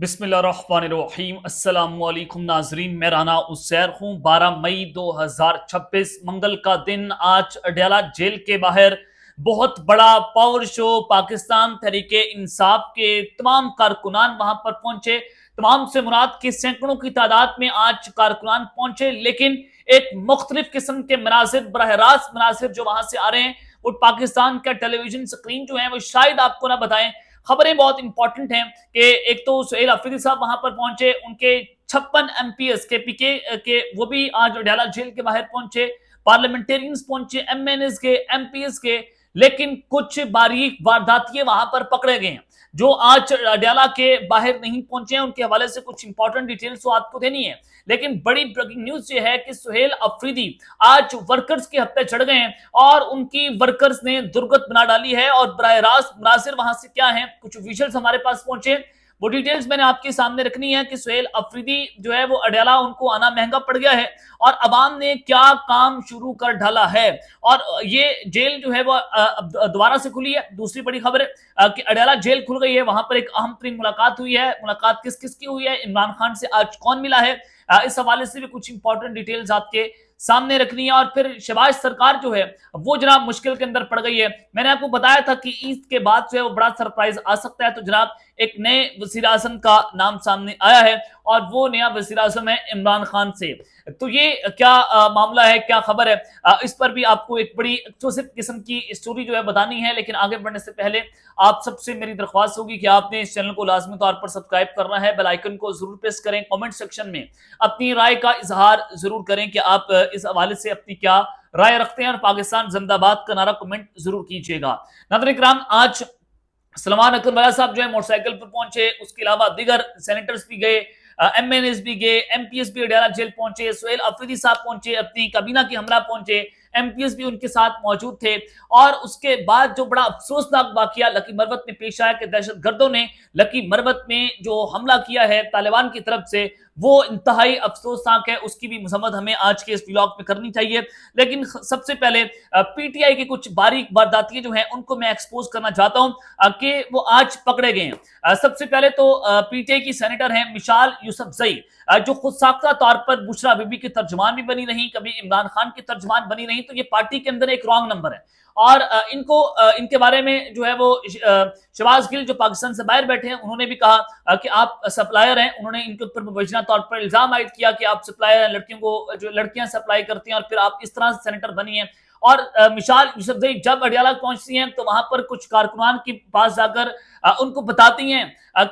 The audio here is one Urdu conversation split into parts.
بسم اللہ الرحمن الرحیم۔ السلام علیکم ناظرین، میں رانا عزیر ہوں۔ 12 مئی 2026 منگل کا دن۔ آج اڈیالہ جیل کے باہر بہت بڑا پاور شو، پاکستان تحریک انصاف کے تمام کارکنان وہاں پر پہنچے۔ تمام سے مراد کے سینکڑوں کی تعداد میں آج کارکنان پہنچے، لیکن ایک مختلف قسم کے مناظر، براہ راست مناظر جو وہاں سے آ رہے ہیں، وہ پاکستان کا ٹیلی ویژن سکرین جو ہے وہ شاید آپ کو نہ بتائیں۔ خبریں بہت امپورٹنٹ ہیں کہ ایک تو سہیل افریدی صاحب وہاں پر پہنچے، ان کے 56 ایم پی ایس کے پی کے وہ بھی آج اڈیالہ جیل کے باہر پہنچے، پارلیمنٹیرینز پہنچے، ایم این ایس کے، ایم پی ایس کے، لیکن کچھ باریک وارداتیے وہاں پر پکڑے گئے ہیں جو آج اڈیالہ کے باہر نہیں پہنچے ہیں۔ ان کے حوالے سے کچھ امپورٹنٹ ڈیٹیلز تو آپ کو دینی ہے، لیکن بڑی بریکنگ نیوز یہ ہے کہ سہیل افریدی آج ورکرز کے ہتھے چڑھ گئے ہیں اور ان کی ورکرز نے درگت بنا ڈالی ہے، اور براہ راست مناظر وہاں سے کیا ہیں، کچھ ویژلز ہمارے پاس پہنچے، وہ ڈیٹیلز میں نے آپ کے سامنے رکھنی ہے کہ سہیل افریدی جو ہے وہ اڈیالہ ان کو آنا مہنگا پڑ گیا ہے، اور عوام نے کیا کام شروع کر ڈالا ہے۔ اور یہ جیل جو ہے وہ دوبارہ سے کھلی ہے۔ دوسری بڑی خبر ہے کہ اڈیالہ جیل کھل گئی ہے، وہاں پر ایک اہم ترین ملاقات ہوئی ہے۔ ملاقات کس کس کی ہوئی ہے، عمران خان سے آج کون ملا ہے، اس حوالے سے بھی کچھ امپورٹنٹ ڈیٹیلز آپ کے سامنے رکھنی ہے۔ اور پھر شہباز سرکار جو ہے وہ جناب مشکل کے اندر پڑ گئی ہے۔ میں نے آپ کو بتایا تھا کہ عید کے بعد جو ہے وہ بڑا سرپرائز آ سکتا ہے، تو جناب ایک نئے وزیر اعظم کا نام سامنے آیا ہے، اور وہ نیا وزیر اعظم ہے عمران خان سے۔ تو یہ کیا معاملہ ہے، کیا خبر ہے، اس پر بھی آپ کو ایک بڑی ایکسکلوسیو قسم کی اسٹوری جو ہے بتانی ہے۔ لیکن آگے بڑھنے سے پہلے آپ سب سے میری درخواست ہوگی کہ آپ نے اس چینل کو لازمی طور پر سبسکرائب کرنا ہے، بیل آئیکن کو ضرور پریس کریں، کامنٹ سیکشن میں اپنی رائے کا اظہار ضرور کریں کہ آپ اس حوالے سے اپنی کیا رائے رکھتے ہیں، اور پاکستان زندہ باد کا نعرہ کمنٹ ضرور کیجیے گا۔ ناظرین کرام، آج سلمان اکرم والا صاحب جو ہے موٹر سائیکل پر پہنچے، اس کے علاوہ دیگر سینیٹرز بھی گئے، ایم این ایس بھی گئے، ایم پی ایس بھی اڈیالہ جیل پہنچے، سہیل افریدی صاحب پہنچے، اپنی کابینہ کے ہمراہ پہنچے، ایم پی ایس بھی ان کے ساتھ موجود تھے۔ اور اس کے بعد جو بڑا افسوسناک واقعہ لکی مروت میں پیش آیا کہ دہشت گردوں نے لکی مروت میں جو حملہ کیا ہے طالبان کی طرف سے، وہ انتہائی افسوسناک ہے۔ اس کی بھی مذمت ہمیں آج کے اس ولاگ میں کرنی چاہیے، لیکن سب سے پہلے پی ٹی آئی کے کچھ باریک وارداتیے جو ہیں ان کو میں ایکسپوز کرنا چاہتا ہوں کہ وہ آج پکڑے گئے ہیں۔ سب سے پہلے تو پی ٹی آئی کی سینیٹر ہیں مشال یوسف زئی، جو خود ساختہ طور پر بشرا بی بی کی ترجمان بھی بنی رہی، کبھی عمران خان کی ترجمان بنی رہی، تو یہ پارٹی کے اندر ایک رانگ نمبر ہے۔ اور ان کے بارے میں جو ہے وہ شہباز گل جو پاکستان سے باہر بیٹھے ہیں، انہوں نے بھی کہا کہ آپ سپلائر ہیں۔ انہوں نے ان کے اوپر مبینہ طور پر الزام عائد کیا کہ آپ سپلائر ہیں، لڑکیوں کو جو لڑکیاں سپلائی کرتی ہیں، اور پھر آپ اس طرح سے سینیٹر بنی ہیں۔ اور مشال یوسف زئی جب اڈیالہ پہنچتی ہیں تو وہاں پر کچھ کارکنان کے پاس جا کر ان کو بتاتی ہیں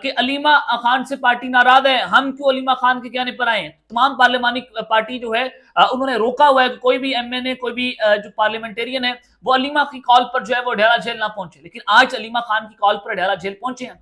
کہ علیمہ خان سے پارٹی ناراض ہے، ہم کیوں علیمہ خان کے کہنے پر آئے ہیں۔ تمام پارلیمانی پارٹی جو ہے انہوں نے روکا ہوا ہے کہ کوئی بھی ایم این اے، کوئی بھی جو پارلیمنٹیرین ہے، وہ علیمہ کی کال پر جو ہے وہ اڈیالہ جیل نہ پہنچے۔ لیکن آج علیمہ خان کی کال پر اڈیالہ جیل پہنچے ہیں۔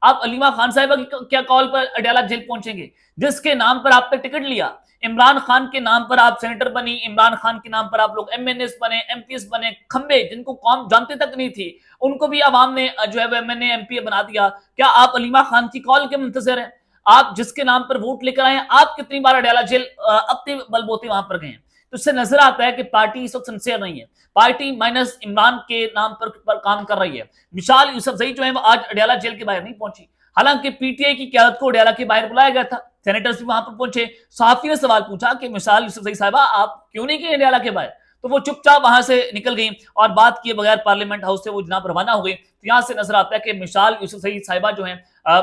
آپ علیمہ خان صاحبہ کی کیا کال پر اڈیالہ جیل پہنچیں گے، جس کے نام پر آپ نے ٹکٹ لیا؟ عمران خان کے نام پر آپ سینیٹر بنی، عمران خان کے نام پر آپ لوگ ایم این ایس بنے، ایم پی ایس بنے، کھمبے جن کو قوم جانتے تک نہیں تھی، ان کو بھی عوام نے جو ہے وہ ایم این اے، ایم پی اے بنا دیا۔ کیا آپ علیمہ خان کی کال کے منتظر ہیں؟ آپ جس کے نام پر ووٹ لے کر آئے ہیں، آپ کتنی بار اڈیالہ جیل اپنے بل بوتے وہاں پر گئے ہیں؟ تو اس سے نظر آتا ہے کہ پارٹی اس وقت سنسیئر نہیں ہے، پارٹی مائنس عمران کے نام پر کام کر رہی ہے۔ مشال یوسف زئی جو ہے وہ آج اڈیالہ جیل کے باہر نہیں پہنچی، حالانکہ پی ٹی آئی کی قیادت کو اڈیالہ کے باہر بلایا گیا تھا، سینیٹرز بھی وہاں پر پہنچے۔ صحافی نے سوال پوچھا کہ مشال یوسف زئی صاحبہ آپ کیوں نہیں گئے اڈیالہ کے باہر، تو وہ چپ چاپ وہاں سے نکل گئیں اور بات کیے بغیر پارلیمنٹ ہاؤس سے وہ جناب روانہ ہو گئی۔ تو یہاں سے نظر آتا ہے کہ مشال یوسف زئی صاحبہ جو ہیں،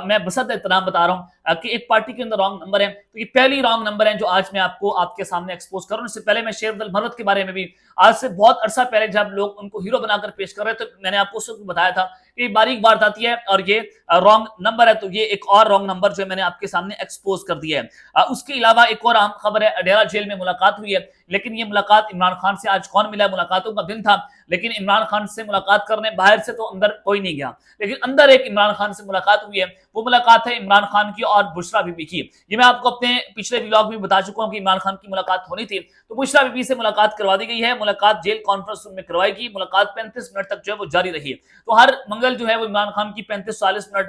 میں بصد احترام بتا رہا ہوں کہ ایک پارٹی کے اندر رانگ نمبر ہے، تو یہ پہلی رانگ نمبر ہے جو آج میں آپ کے سامنے ایکسپوز کر رہا ہوں۔ اس سے پہلے میں شیر عبدل مروت کے بارے میں بھی آج سے بہت عرصہ پہلے جب لوگ ان کو ہیرو بنا کر پیش کر رہے تھے، میں نے آپ کو اس وقت بتایا تھا کہ یہ باریک وارداتی ہے اور یہ رانگ نمبر ہے، تو یہ ایک اور رانگ نمبر جو میں نے آپ کے سامنے ایکسپوز کر دیا ہے۔ اس کے علاوہ ایک اور اہم خبر ہے، اڈیالہ جیل میں ملاقات ہوئی ہے، لیکن یہ ملاقات عمران خان سے آج کون ملا ہے؟ ملاقاتوں کا دن تھا، لیکن عمران خان سے ملاقات کرنے باہر سے تو اندر کوئی نہیں گیا، لیکن اندر ایک عمران خان سے ملاقات ہوئی ہے۔ وہ ملاقات ہے عمران خان کی اور بشرا بی بی کی۔ یہ میں آپ کو اپنے پچھلے ولاگ میں بتا چکا ہوں کہ عمران خان کی ملاقات ہونی تھی، تو بشرا بی بی سے ملاقات کروا دی گئی ہے۔ ملاقات جیل کانفرنس روم میں کروائی گئی، ملاقات 35 منٹ تک جو ہے وہ جاری رہی ہے۔ تو ہر منگل جو ہے وہ عمران خان کی 35-40 منٹ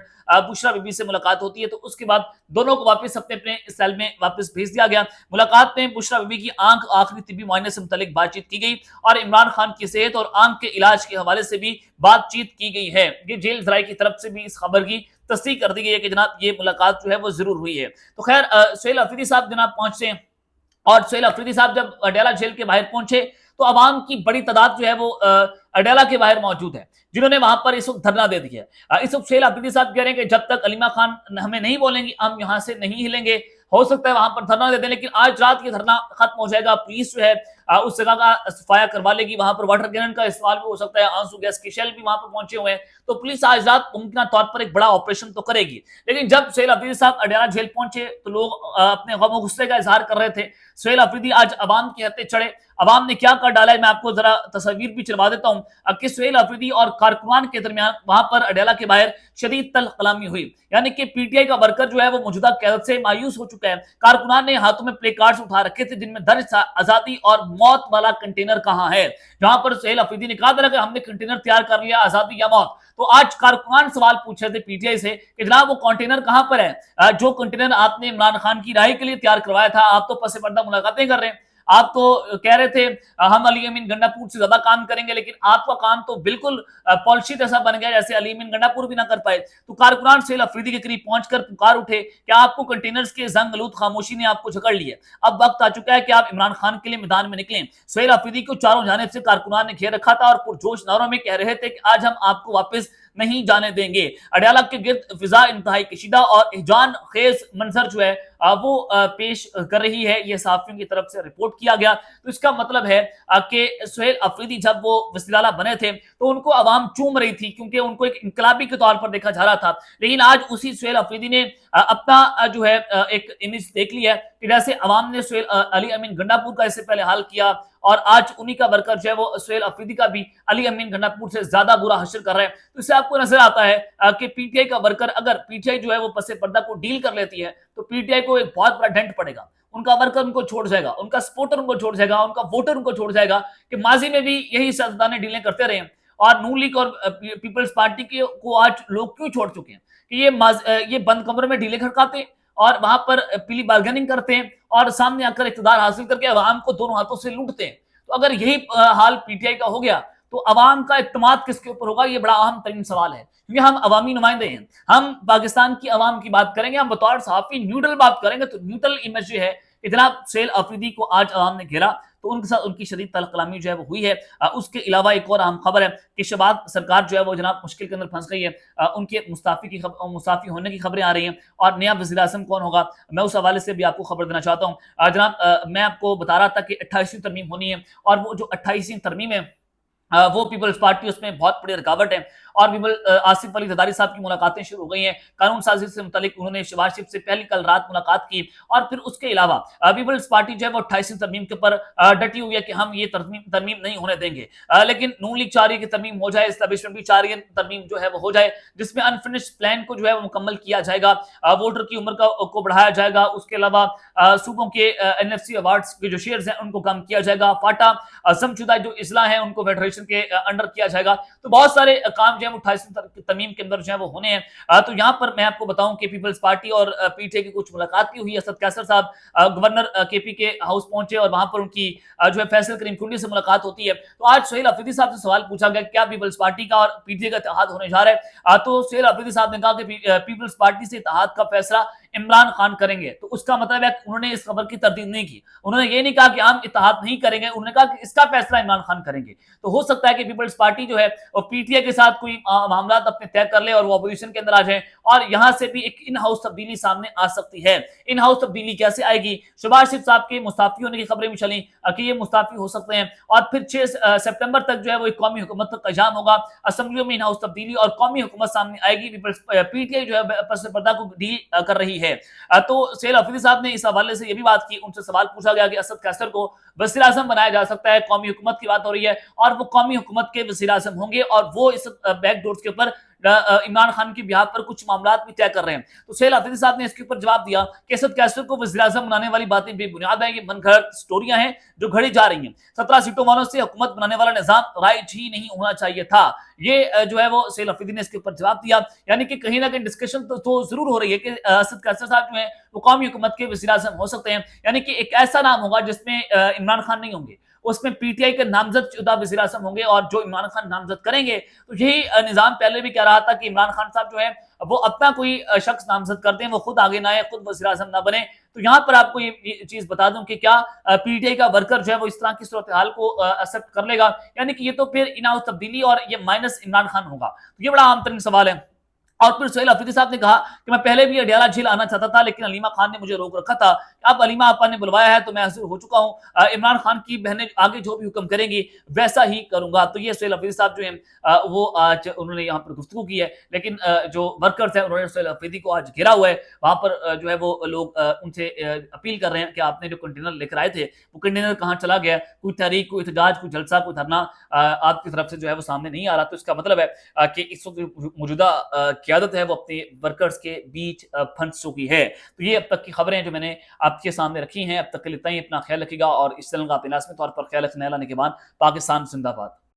بشرا بی بی سے ملاقات ہوتی ہے، تو اس کے بعد دونوں کو واپس اپنے اپنے سیل میں واپس بھیج دیا گیا۔ ملاقات میں بشرا بی بی کی آنکھ آخری طبی معائنے سے متعلق بات چیت کی گئی، اور عمران خان کی صحت اور آنکھ کے علاج کے حوالے سے بھی بات چیت کی گئی ہے۔ یہ جیل ذرائع کی طرف سے بھی اس خبر کی تصدیق کر دی گئی ہے کہ جناب یہ ملاقات جو ہے وہ ضرور ہوئی ہے۔ تو خیر سہیل افریدی صاحب جناب پہنچے ہیں، اور سہیل افریدی صاحب جب اڈیالہ جیل کے باہر پہنچے تو عوام کی بڑی تعداد جو ہے وہ اڈیالہ کے باہر موجود ہے، جنہوں نے وہاں پر اس وقت دھرنا دے دیا ہے۔ اس وقت سہیل افریدی صاحب کہہ رہے ہیں کہ جب تک علیمہ خان ہمیں نہیں بولیں گی ہم یہاں سے نہیں ہلیں گے۔ ہو سکتا ہے وہاں پر دھرنا دے دیں، لیکن آج رات یہ دھرنا ختم ہو جائے گا، پولیس جو ہے اس جگہ کا صفایا کروا لے گی، وہاں پر واٹر کینن کا استعمال بھی ہو سکتا ہے، آنسو گیس کے شیل بھی وہاں پر پہنچے ہوئے ہیں، تو پولیس آج رات ممکنہ طور پر ایک بڑا آپریشن تو کرے گی۔ لیکن جب سہیل افریدی صاحب اڈیالہ جیل پہنچے تو لوگ اپنے غم و غصے کا اظہار کر رہے تھے۔ سہیل افریدی آج عوام کی ہتھے چڑھے، عوام نے کیا کر ڈالا ہے میں آپ کو ذرا تصاویر بھی چلوا دیتا ہوں کہ سہیل افریدی اور کارکنان کے درمیان وہاں پر اڈیالہ کے باہر شدید تلخ کلامی ہوئی، یعنی کہ پی ٹی آئی کا ورکر جو ہے وہ موجودہ قیادت سے مایوس ہو چکا ہے۔ کارکنان نے ہاتھوں میں پلے کارڈز اٹھا رکھے تھے جن میں درج تھا آزادی اور موت والا کنٹینر کہاں ہے، جہاں پر سہیل افریدی نے کہا تھا کہ ہم نے کنٹینر تیار کر لیا، آزادی یا موت۔ تو آج کارکنان سوال پوچھ رہے تھے پی ٹی آئی سے کہ جناب وہ کنٹینر کہاں پر ہے جو کنٹینر آپ نے عمران خان کی رہائی کے لیے تیار کروایا تھا؟ آپ تو پس پردہ ملاقاتیں کر رہے ہیں، آپ تو کہہ رہے تھے ہم علی امین گنڈا پور سے زیادہ کام کریں گے، لیکن آپ کا کام تو بالکل پالیسی ایسا بن گیا جیسے علی امین گنڈا پور بھی نہ کر پائے۔ تو کارکنان سہیل افریدی کے قریب پہنچ کر پکار اٹھے کہ آپ کو کنٹینرز کے زنگ آلود خاموشی نے آپ کو جکڑ لیا، اب وقت آ چکا ہے کہ آپ عمران خان کے لیے میدان میں نکلیں۔ سہیل افریدی کو چاروں جانب سے کارکنان نے گھیر رکھا تھا اور پرجوش نعروں میں کہہ رہے تھے کہ آج ہم آپ کو واپس نہیں جانے دیں گے۔ اڈیالہ کے گرد فضا انتہائی کشیدہ اور احجان خیز منظر جو ہے وہ پیش کر رہی ہے، یہ صحافیوں کی طرف سے رپورٹ کیا گیا۔ تو اس کا مطلب ہے کہ سہیل افریدی جب وہ وزیر اعلیٰ بنے تھے تو ان کو عوام چوم رہی تھی کیونکہ ان کو ایک انقلابی کے طور پر دیکھا جا رہا تھا، لیکن آج اسی سہیل افریدی نے اپنا جو ہے ایک امیج دیکھ لیا ہے کہ جیسے عوام نے علی امین گنڈا پور کا اس سے پہلے حال کیا، اور آج انہی کا ورکر جو ہے وہ سہیل افریدی کا بھی علی امین گنڈا پور سے زیادہ برا حشر کر رہے ہیں۔ تو اس سے آپ کو نظر آتا ہے کہ پی ٹی آئی کا ورکر اگر پی ٹی آئی جو ہے وہ پس پردہ کو ڈیل کر لیتی ہے تو پی ٹی آئی کو ایک بہت بڑا ڈنٹ پڑے گا، ان کا ورکر ان کو چھوڑ جائے گا، ان کا سپورٹر ان کو چھوڑ جائے گا، ان کا ووٹر ان کو چھوڑ جائے گا کہ ماضی میں بھی یہی سیاستدان ڈیلیں کرتے رہے ہیں، اور نون لیگ اور پیپلز پارٹی کو آج لوگ کیوں چھوڑ چکے ہیں کہ یہ بند کمرے میں ڈیلیں کھڑکاتے ہیں اور وہاں پر پلی بارگیننگ کرتے ہیں اور سامنے آ کر اقتدار حاصل کر کے عوام کو دونوں ہاتھوں سے لوٹتے ہیں۔ تو اگر یہی حال پی ٹی آئی کا ہو گیا تو عوام کا اعتماد کس کے اوپر ہوگا؟ یہ بڑا اہم ترین سوال ہے، کیونکہ ہم عوامی نمائندے ہیں، ہم پاکستان کی عوام کی بات کریں گے، ہم بطور صحافی نیوٹرل بات کریں گے۔ تو نیوٹرل امیج یہ ہے کہ جناب سہیل افریدی کو آج عوام نے گھیرا تو ان کے ساتھ ان کی شدید تلخ کلامی جو ہے وہ ہوئی ہے۔ اس کے علاوہ ایک اور اہم خبر ہے کہ شہباز سرکار جو ہے وہ جناب مشکل کے اندر پھنس گئی ہے، ان کے مستعفی ہونے کی خبریں آ رہی ہیں، اور نیا وزیر اعظم کون ہوگا میں اس حوالے سے بھی آپ کو خبر دینا چاہتا ہوں۔ جناب میں آپ کو بتا رہا تھا کہ 28ویں ترمیم ہونی ہے، اور وہ جو 28ویں ترمیم ہے وہ پیپلز پارٹی اس میں بہت بڑی رکاوٹ ہے، اور آصف علی زرداری صاحب کی ملاقاتیں شروع ہو گئی ہیں قانون سازی سے متعلق، انہوں نے شہباز شریف سے پہلی کل رات ملاقات کی، اور پھر اس کے علاوہ پیپلز پارٹی جو ہے وہ 28ویں ترمیم کے اوپر ڈٹی ہوئی ہے کہ ہم یہ ترمیم نہیں ہونے دیں گے، لیکن نون لیگ چاہ رہی ہے کہ ترمیم ہو جائے، اسٹیبلشمنٹ بھی چاہ رہی ہے ترمیم جو ہے وہ ہو جائے، جس میں انفنشڈ پلان کو جو ہے وہ مکمل کیا جائے گا، ووٹر کی عمر کو بڑھایا جائے گا، اس کے علاوہ صوبوں کے این ایف سی ایوارڈز کے جو شیئرز ہیں ان کو کم کیا جائے گا، فاٹا ضم شدہ جو اضلاع ہیں ان کو فیڈریشن کے انڈر کیا جائے گا۔ تو بہت سارے کام جو ہے 28ویں ترمیم کے اندر جو ہے وہ ہونے ہیں۔ تو یہاں پر میں آپ کو بتاؤں کہ پیپلز پارٹی اور پی ٹی آئی کی کچھ ملاقات بھی ہوئی۔ اسد قیصر صاحب گورنر کے پی کے ہاؤس پہنچے اور وہاں پر ان کی جو ہے فیصل کریم کنڈی سے ملاقات ہوتی ہے۔ تو آج سہیل افریدی صاحب سے سوال پوچھا گیا کیا پیپلز پارٹی کا اور پی ٹی آئی کا اتحاد ہونے جا رہا ہے، تو سہیل افریدی صاحب نے کہا کہ پیپلز پارٹی سے اتحاد کا فیصلہ عمران خان کریں گے۔ تو اس کا مطلب ہے کہ انہوں نے اس خبر کی تردید نہیں کی، انہوں نے یہ نہیں کہا کہ ہم اتحاد نہیں کریں گے، انہوں نے کہا کہ اس کا فیصلہ عمران خان کریں گے۔ تو ہو سکتا ہے کہ پیپلز پارٹی جو ہے وہ پی ٹی آئی کے ساتھ کوئی معاملات اپنے طے کر لے اور وہ اپوزیشن کے اندر آ جائیں، اور یہاں سے بھی ایک ان ہاؤس تبدیلی سامنے آ سکتی ہے۔ ان ہاؤس تبدیلی کیسے آئے گی؟ شہباز شریف صاحب کے مستعفی ہونے کی خبریں بھی چلیں کہ یہ مستعفی ہو سکتے ہیں، اور پھر 6 سپٹمبر تک جو ہے وہ ایک قومی حکومت کا قیام ہوگا، اسمبلیوں میں ان ہاؤس تبدیلی اور قومی حکومت سامنے آئے گی۔ پی ٹی آئی جو ہے پس پردہ کو ڈیل کر رہی ہے۔ تو سہیل افریدی صاحب نے اس حوالے سے یہ بھی بات کی، ان سے سوال پوچھا گیا کہ اسد قیصر کو وزیر اعظم بنایا جا سکتا ہے، قومی حکومت کی بات ہو رہی ہے، اور وہ قومی حکومت کے وزیر اعظم ہوں گے، اور وہ اس بیک ڈورز کے اوپر عمران خان کی بیہاف پر کچھ معاملات بھی طے کر رہے ہیں۔ تو سہیل افریدی صاحب نے اس کے اوپر جواب دیا کہ اسد قیصر کو وزیر اعظم بنانے والی باتیں بے بنیاد ہیں، یہ من گھڑت سٹوریاں ہیں جو گھڑی جا رہی ہیں، 17 سیٹوں والوں سے حکومت بنانے والا نظام رائج ہی نہیں ہونا چاہیے تھا۔ یہ جو ہے وہ سہیل افریدی نے اس کے اوپر جواب دیا، یعنی کہ کہیں نہ کہیں ڈسکشن تو ضرور ہو رہی ہے کہ اسد قیصر صاحب جو ہیں وہ قومی حکومت کے وزیر اعظم ہو سکتے ہیں، یعنی کہ ایک ایسا نام ہوگا جس میں عمران خان نہیں ہوں گے، اس میں پی ٹی آئی کے نامزد شدہ وزیر اعظم ہوں گے، اور جو عمران خان نامزد کریں گے۔ تو یہی نظام پہلے بھی کہہ رہا تھا کہ عمران خان صاحب جو ہے وہ اپنا کوئی شخص نامزد کر دیں، وہ خود آگے نہ آئے، خود وزیر اعظم نہ بنے. تو یہاں پر آپ کو یہ چیز بتا دوں کہ کیا پی ٹی آئی کا ورکر جو ہے وہ اس طرح کی صورتحال کو ایکسپٹ کر لے گا؟ یعنی کہ یہ تو پھر اناؤ تبدیلی اور یہ مائنس عمران خان ہوگا. تو یہ بڑا عام ترین سوال ہے. اور پھر سہیل افریدی صاحب نے کہا کہ میں پہلے بھی اڈیالہ جھیل آنا چاہتا تھا لیکن علیمہ خان نے مجھے روک رکھا تھا. اب علیمہ آپا نے بلوایا ہے تو میں حاضر ہو چکا ہوں. عمران خان کی بہنیں آگے جو بھی حکم کریں گی ویسا ہی کروں گا. تو یہ سہیل افریدی صاحب جو ہیں وہ آج انہوں نے یہاں پر گفتگو کی ہے. لیکن جو ورکرز ہیں انہوں نے سہیل افریدی کو آج گھیرا ہوا ہے. وہاں پر جو ہے وہ لوگ ان سے اپیل کر رہے ہیں کہ آپ نے جو کنٹینر لے کر آئے تھے وہ کنٹینر کہاں چلا گیا؟ کوئی تحریک، کوئی احتجاج، کوئی جلسہ، کوئی دھرنا آپ کی طرف سے جو ہے وہ سامنے نہیں آ رہا. تو اس کا مطلب ہے کہ اس وقت موجودہ قیادت ہے وہ اپنی ورکرز کے بیچ پھنس چکی ہے. تو یہ اب تک کی خبریں جو میں نے آپ کے سامنے رکھی ہیں. اب تک کے لیے اتنا ہی. اپنا خیال رکھیے گا اور اس چینل کا آپ لازمی طور پر خیال رکھنے. اللہ نگہبان. پاکستان زندہ باد.